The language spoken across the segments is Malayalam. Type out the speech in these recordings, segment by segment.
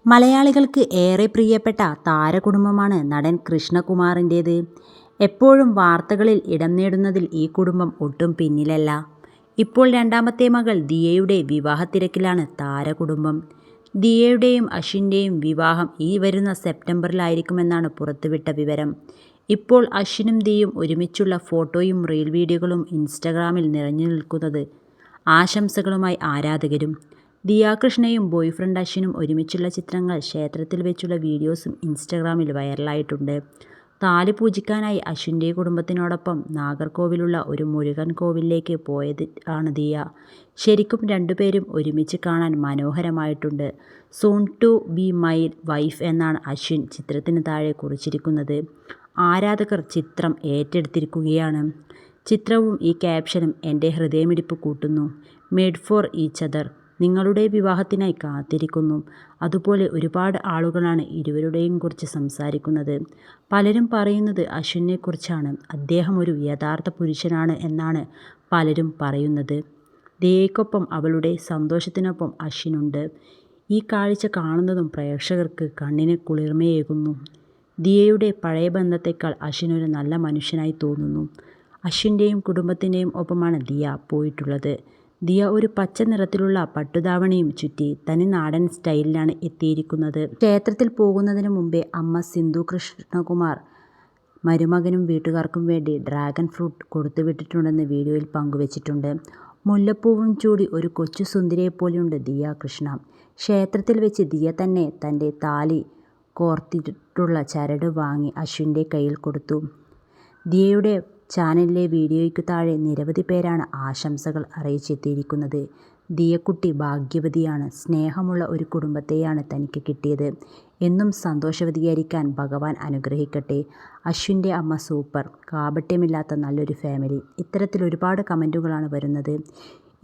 മലയാളികൾക്ക് ഏറെ പ്രിയപ്പെട്ട താരകുടുംബമാണ് നടൻ കൃഷ്ണകുമാറിൻ്റേത്. എപ്പോഴും വാർത്തകളിൽ ഇടം നേടുന്നതിൽ ഈ കുടുംബം ഒട്ടും പിന്നിലല്ല. ഇപ്പോൾ രണ്ടാമത്തെ മകൾ ദിയയുടെ വിവാഹത്തിരക്കിലാണ് താരകുടുംബം. ദിയയുടെയും അശ്വിൻ്റെയും വിവാഹം ഈ വരുന്ന സെപ്റ്റംബറിലായിരിക്കുമെന്നാണ് പുറത്തുവിട്ട വിവരം. ഇപ്പോൾ അശ്വിനും ദിയയും ഒരുമിച്ചുള്ള ഫോട്ടോയും റീൽ വീഡിയോകളും ഇൻസ്റ്റഗ്രാമിൽ നിറഞ്ഞു നിൽക്കുന്നത് ആശംസകളുമായി ആരാധകരും. ദിയ കൃഷ്ണയും ബോയ്ഫ്രണ്ട് അശ്വിനും ഒരുമിച്ചുള്ള ചിത്രങ്ങൾ, ക്ഷേത്രത്തിൽ വെച്ചുള്ള വീഡിയോസും ഇൻസ്റ്റഗ്രാമിൽ വൈറലായിട്ടുണ്ട്. താലി പൂജിക്കാനായി അശ്വിൻ്റെ കുടുംബത്തിനോടൊപ്പം നാഗർകോവിലുള്ള ഒരു മുരുകൻ കോവിലിലേക്ക് പോയത് ആണ് ദിയ. ശരിക്കും രണ്ടുപേരും ഒരുമിച്ച് കാണാൻ മനോഹരമായിട്ടുണ്ട്. Soon to be my wife എന്നാണ് അശ്വിൻ ചിത്രത്തിന് താഴെ കുറിച്ചിരിക്കുന്നത്. ആരാധകർ ചിത്രം ഏറ്റെടുത്തിരിക്കുകയാണ്. ചിത്രവും ഈ ക്യാപ്ഷനും എൻ്റെ ഹൃദയമിടിപ്പ് കൂട്ടുന്നു. Made for each other. നിങ്ങളുടെ വിവാഹത്തിനായി കാത്തിരിക്കുന്നു. അതുപോലെ ഒരുപാട് ആളുകളാണ് ഇരുവരുടെയും കുറിച്ച് സംസാരിക്കുന്നത്. പലരും പറയുന്നത് അശ്വിനെക്കുറിച്ചാണ്. അദ്ദേഹം ഒരു യഥാർത്ഥ പുരുഷനാണ് എന്നാണ് പലരും പറയുന്നത്. ദിയയ്ക്കൊപ്പം അവളുടെ സന്തോഷത്തിനൊപ്പം അശ്വിനുണ്ട്. ഈ കാഴ്ച കാണുന്നതും പ്രേക്ഷകർക്ക് കണ്ണിന് കുളിർമയേകുന്നു. ദിയയുടെ പഴയ ബന്ധത്തേക്കാൾ അശ്വിൻ ഒരു നല്ല മനുഷ്യനായി തോന്നുന്നു. അശ്വിൻ്റെയും കുടുംബത്തിൻ്റെയും ഒപ്പമാണ് ദിയ പോയിട്ടുള്ളത്. ദിയ ഒരു പച്ച നിറത്തിലുള്ള പട്ടുധാവണിയും ചുറ്റി തനി നാടൻ സ്റ്റൈലിലാണ് എത്തിയിരിക്കുന്നത്. ക്ഷേത്രത്തിൽ പോകുന്നതിന് മുമ്പേ അമ്മ സിന്ധു കൃഷ്ണകുമാർ മരുമകനും വീട്ടുകാർക്കും വേണ്ടി ഡ്രാഗൺ ഫ്രൂട്ട് കൊടുത്തുവിട്ടിട്ടുണ്ടെന്ന് വീഡിയോയിൽ പങ്കുവച്ചിട്ടുണ്ട്. മുല്ലപ്പൂവും ചൂടി ഒരു കൊച്ചു സുന്ദരിയെപ്പോലെയുണ്ട് ദിയ കൃഷ്ണ. ക്ഷേത്രത്തിൽ വെച്ച് ദിയ തന്നെ തൻ്റെ താലി കോർത്തിട്ടുള്ള ചരട് വാങ്ങി അശ്വിൻ്റെ കയ്യിൽ കൊടുത്തു. ദിയയുടെ ചാനലിലെ വീഡിയോയ്ക്കു താഴെ നിരവധി പേരാണ് ആശംസകൾ അറിയിച്ചെത്തിയിരിക്കുന്നത്. ദിയക്കുട്ടി ഭാഗ്യവതിയാണ്. സ്നേഹമുള്ള ഒരു കുടുംബത്തെയാണ് തനിക്ക് കിട്ടിയത്. എന്നും സന്തോഷവതിയായിരിക്കാൻ ഭഗവാൻ അനുഗ്രഹിക്കട്ടെ. അശ്വിൻ്റെ അമ്മ സൂപ്പർ. കാപട്യമില്ലാത്ത നല്ലൊരു ഫാമിലി. ഇത്തരത്തിൽ ഒരുപാട് കമൻറ്റുകളാണ് വരുന്നത്.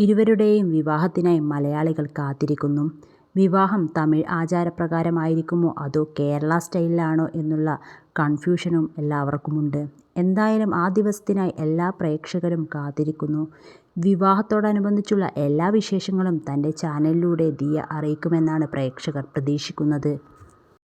ഇരുവരുടെയും വിവാഹത്തിനായി മലയാളികൾ കാത്തിരിക്കുന്നു. വിവാഹം തമിഴ് ആചാരപ്രകാരമായിരിക്കുമോ അതോ കേരള സ്റ്റൈലിലാണോ എന്നുള്ള കൺഫ്യൂഷനും എല്ലാവർക്കുമുണ്ട്. എന്തായാലും ആ ദിവസത്തിനായി എല്ലാ പ്രേക്ഷകരും കാത്തിരിക്കുന്നു. വിവാഹത്തോടനുബന്ധിച്ചുള്ള എല്ലാ വിശേഷങ്ങളും തൻ്റെ ചാനലിലൂടെ ദിയ അറിയിക്കുമെന്നാണ് പ്രേക്ഷകർ പ്രതീക്ഷിക്കുന്നത്.